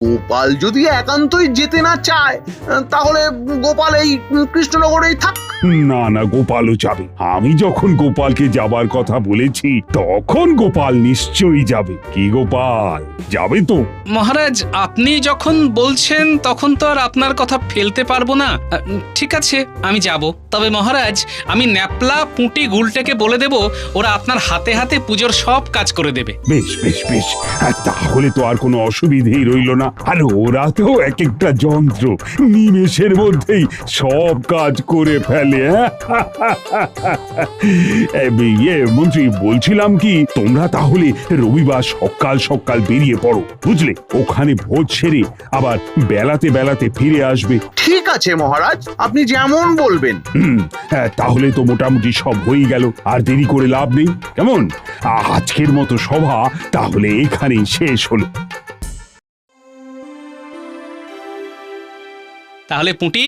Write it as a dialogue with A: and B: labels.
A: গোপাল যদি একান্তই যেতে না চায়, তাহলে গোপাল এই কৃষ্ণনগরেই থাক।
B: না না, গোপালও যাবে। আমি যখন গোপালকে যাবার কথা বলেছি তখন গোপাল নিশ্চয়ই যাবে। কি গোপাল, যাবে তো?
C: মহারাজ, আপনি যখন বলছেন তখন তো আর আপনার কথা ফেলতে পারবো না। ঠিক আছে, আমি যাব। তবে মহারাজ, আমি ন্যাপলা পুঁটি গুলটেকে বলে দেব, ওরা আপনার হাতে হাতে পুজোর সব কাজ করে দেবে।
B: বেশ বেশ বেশ, তাহলে তো আর কোনো অসুবিধেই রইল না। আর ওরা তো এক একটা যন্ত্র, নিমেষের মধ্যেই সব কাজ করে ফেলে। মন্ত্রী, বলছিলাম কি, তোমরা তাহলে রবিবার সকাল সকাল বেরিয়ে পড়ো, বুঝলে? ওখানে ভোজ সেরে আবার বেলাতে বেলাতে ফিরে আসবে।
A: ঠিক আছে মহারাজ, আপনি যেমন বলবেন।
B: তাহলে তো মোটামুটি সব হয়ে গেল, আর দেরি করে লাভ নেই। কেমন? আজকের মতো সভা তাহলে এখানেই শেষ হলো।
C: তাহলে পুঁটি,